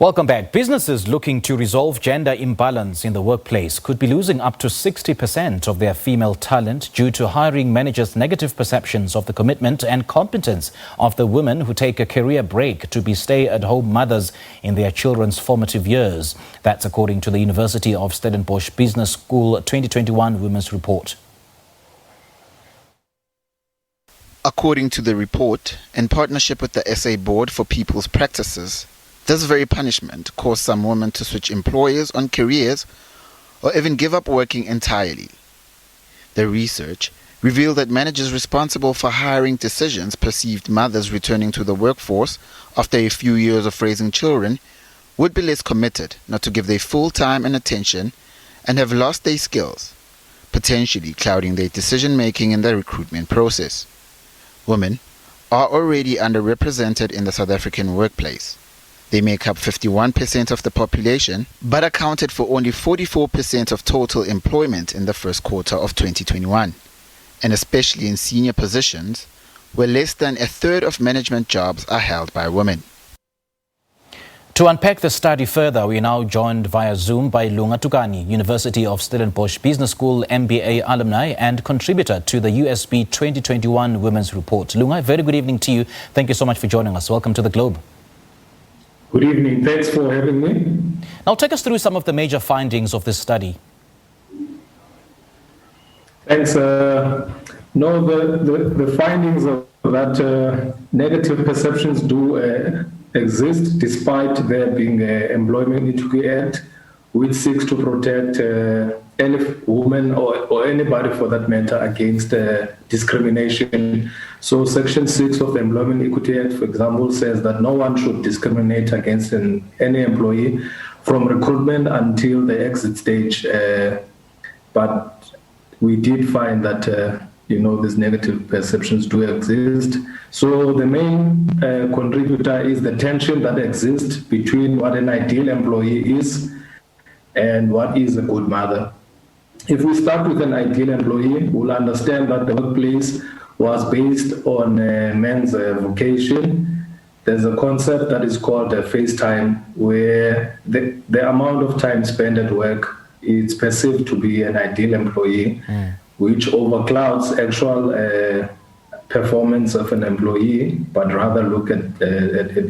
Welcome back. Businesses looking to resolve gender imbalance in the workplace could be losing up to 60% of their female talent due to hiring managers' negative perceptions of the commitment and competence of the women who take a career break to be stay-at-home mothers in their children's formative years. That's according to the University of Stellenbosch Business School 2021 Women's Report. According to the report, in partnership with the SA Board for People's Practices, this very punishment caused some women to switch employers on careers or even give up working entirely. The research revealed that managers responsible for hiring decisions perceived mothers returning to the workforce after a few years of raising children would be less committed, not to give their full time and attention, and have lost their skills, potentially clouding their decision-making in the recruitment process. Women are already underrepresented in the South African workplace. They make up 51% of the population, but accounted for only 44% of total employment in the first quarter of 2021, and especially in senior positions, where less than a third of management jobs are held by women. To unpack the study further, we are now joined via Zoom by Lunga Tukani, University of Stellenbosch Business School MBA alumni and contributor to the USB 2021 Women's Report. Lunga, very good evening to you. Thank you so much for joining us. Welcome to the Globe. Good evening. Thanks for having me. Now take us through some of the major findings of this study. Thanks. The findings of that negative perceptions do exist despite there being an Employment Equity Act which seeks to protect any woman or anybody for that matter against discrimination. So Section 6 of the Employment Equity Act, for example, says that no one should discriminate against any employee from recruitment until the exit stage. But we did find that these negative perceptions do exist. So the main contributor is the tension that exists between what an ideal employee is and what is a good mother. If we start with an ideal employee, we'll understand that the workplace was based on men's vocation. There's a concept that is called face time, where the amount of time spent at work is perceived to be an ideal employee, which overclouds actual performance of an employee, but rather look at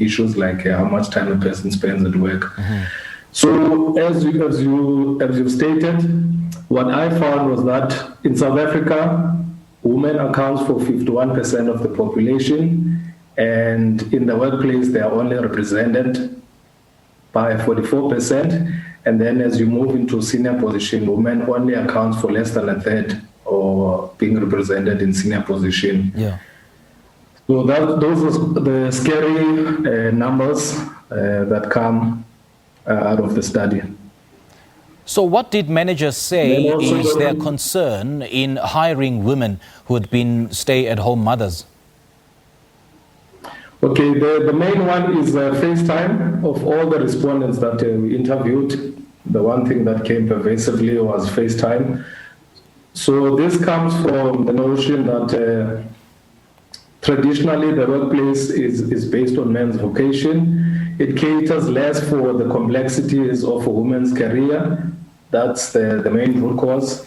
issues like how much time a person spends at work. So as you've stated, what I found was that in South Africa, women accounts for 51% of the population, and in the workplace they are only represented by 44%. And then as you move into senior position, women only accounts for less than a third or being represented in senior position. Yeah. So those are the scary numbers that come out of the study. So what did managers say is their concern in hiring women who had been stay-at-home mothers? Okay, the main one is FaceTime. Of all the respondents that we interviewed, the one thing that came pervasively was FaceTime. So this comes from the notion that traditionally the workplace is based on men's vocation. It caters less for the complexities of a woman's career. That's the main root cause.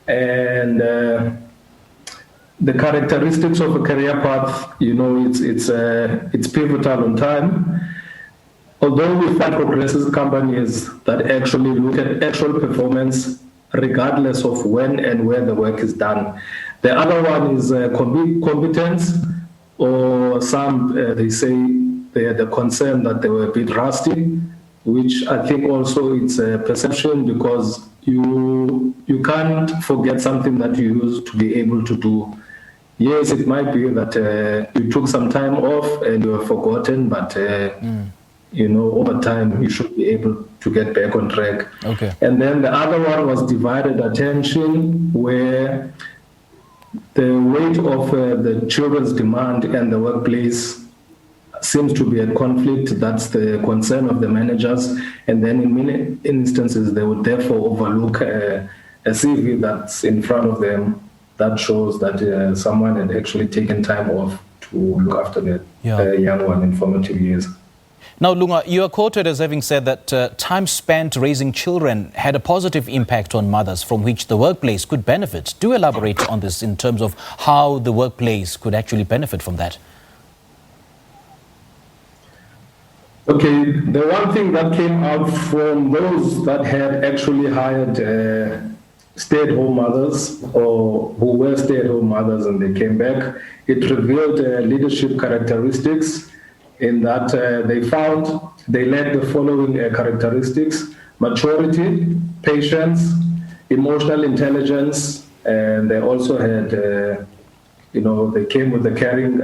And the characteristics of a career path, it's pivotal on time. Although we find progressive companies that actually look at actual performance regardless of when and where the work is done. The other one is competence, or some they say they had the concern that they were a bit rusty, which I think also it's a perception, because you can't forget something that you used to be able to do. Yes, it might be that you took some time off and you have forgotten, but over time you should be able to get back on track. Okay. And then the other one was divided attention, where the weight of the children's demand and the workplace seems to be at conflict. That's the concern of the managers. And then in many instances, they would therefore overlook a CV that's in front of them that shows that someone had actually taken time off to look after the young one in formative years. Now, Lunga, you are quoted as having said that time spent raising children had a positive impact on mothers from which the workplace could benefit. Do elaborate on this in terms of how the workplace could actually benefit from that. Okay, the one thing that came out from those that had actually hired stay-at-home mothers or who were stay-at-home mothers and they came back, it revealed leadership characteristics in that they found they lacked the following characteristics: maturity, patience, emotional intelligence, and they also had, they came with a caring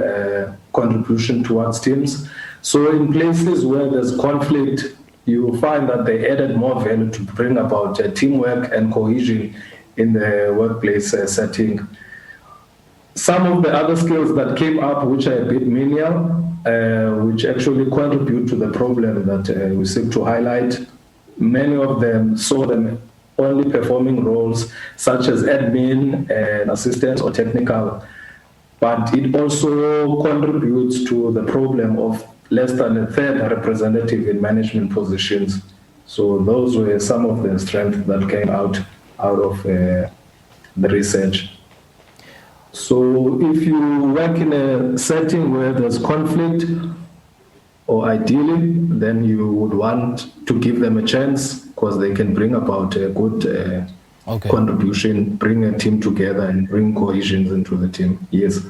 contribution towards teams. So in places where there's conflict, you find that they added more value to bring about teamwork and cohesion in the workplace setting. Some of the other skills that came up, which are a bit menial, which actually contribute to the problem that we seek to highlight, many of them saw them only performing roles such as admin and assistance or technical, but it also contributes to the problem of less than a third representative in management positions. So those were some of the strengths that came out of the research. So if you work in a setting where there's conflict, or ideally, then you would want to give them a chance because they can bring about a good contribution, bring a team together and bring cohesion into the team. Yes.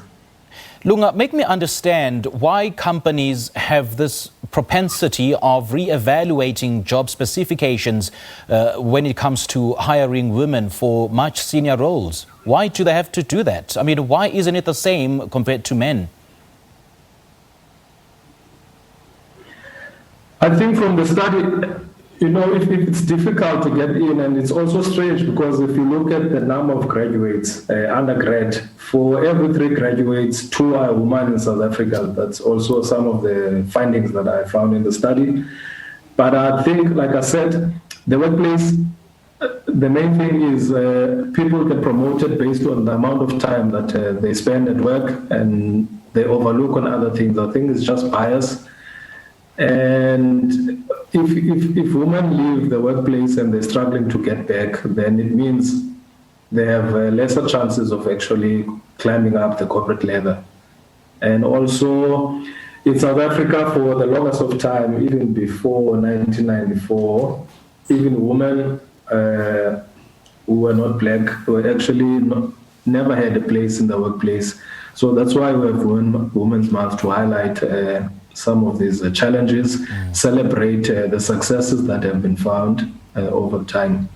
Lunga, make me understand why companies have this propensity of re-evaluating job specifications when it comes to hiring women for much senior roles. Why do they have to do that? I mean, why isn't it the same compared to men? I think from the study, if it's difficult to get in, and it's also strange because if you look at the number of graduates, undergrad, for every 3 graduates, 2 are women in South Africa. That's also some of the findings that I found in the study. But I think, like I said, the workplace, the main thing is people get promoted based on the amount of time that they spend at work and they overlook on other things. I think it's just bias. And if women leave the workplace and they're struggling to get back, then it means they have lesser chances of actually climbing up the corporate ladder. And also, in South Africa, for the longest of time, even before 1994, even women who were not black were actually never had a place in the workplace. So that's why we have Women's Month to highlight some of these challenges, celebrate the successes that have been found over time.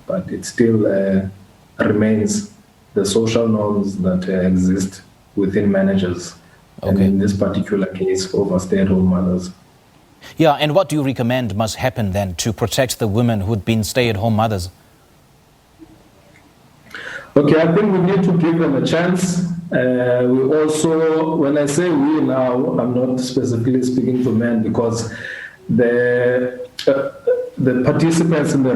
But it still remains the social norms that exist within managers, and in this particular case, over stay-at-home mothers. Yeah, and what do you recommend must happen then to protect the women who'd been stay-at-home mothers? Okay, I think we need to give them a chance. We also, when I say we now, I'm not specifically speaking to men because the participants in the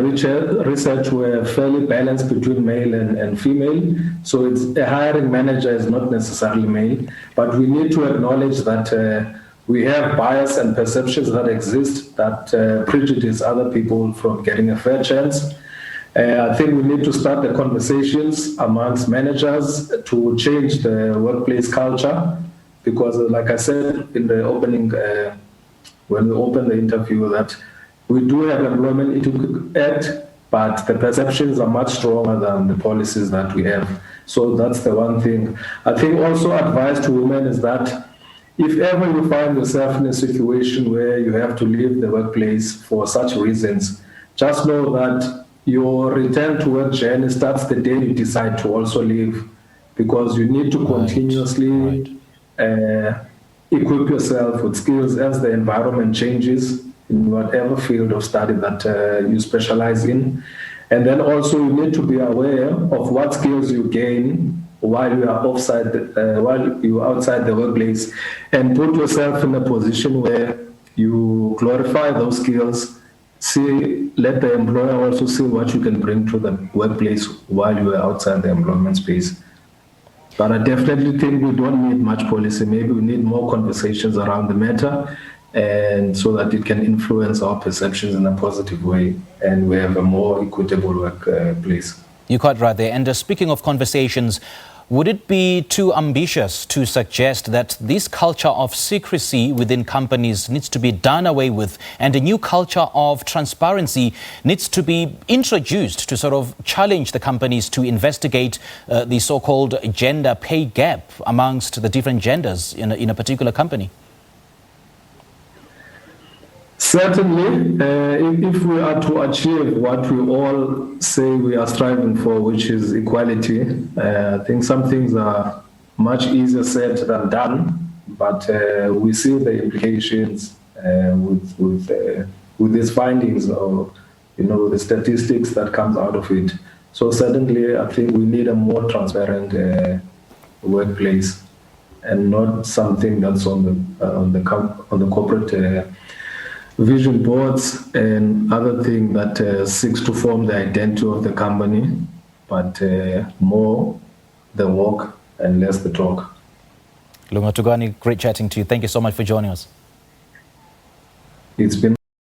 research were fairly balanced between male and female. So a hiring manager is not necessarily male, but we need to acknowledge that we have bias and perceptions that exist that prejudice other people from getting a fair chance. I think we need to start the conversations amongst managers to change the workplace culture because, like I said in the opening, when we opened the interview, that we do have Employment Act, but the perceptions are much stronger than the policies that we have. So that's the one thing. I think also advice to women is that if ever you find yourself in a situation where you have to leave the workplace for such reasons, just know that your return to work journey starts the day you decide to also leave, because you need to continuously equip yourself with skills as the environment changes in whatever field of study that you specialize in. And then also you need to be aware of what skills you gain while you are outside the workplace, and put yourself in a position where you glorify those skills. Let the employer also see what you can bring to the workplace while you are outside the employment space. But I definitely think we don't need much policy. Maybe we need more conversations around the matter and so that it can influence our perceptions in a positive way, and we have a more equitable workplace. You're quite right there. And speaking of conversations, would it be too ambitious to suggest that this culture of secrecy within companies needs to be done away with, and a new culture of transparency needs to be introduced to sort of challenge the companies to investigate the so-called gender pay gap amongst the different genders in a particular company? Certainly, if we are to achieve what we all say we are striving for, which is equality, I think some things are much easier said than done, but we see the implications with these findings, or the statistics that comes out of it. So certainly, I think we need a more transparent workplace, and not something that's on the corporate vision boards and other thing that seeks to form the identity of the company, but more the walk and less the talk. Lunga Tukani, great chatting to you. Thank you so much for joining us. It's been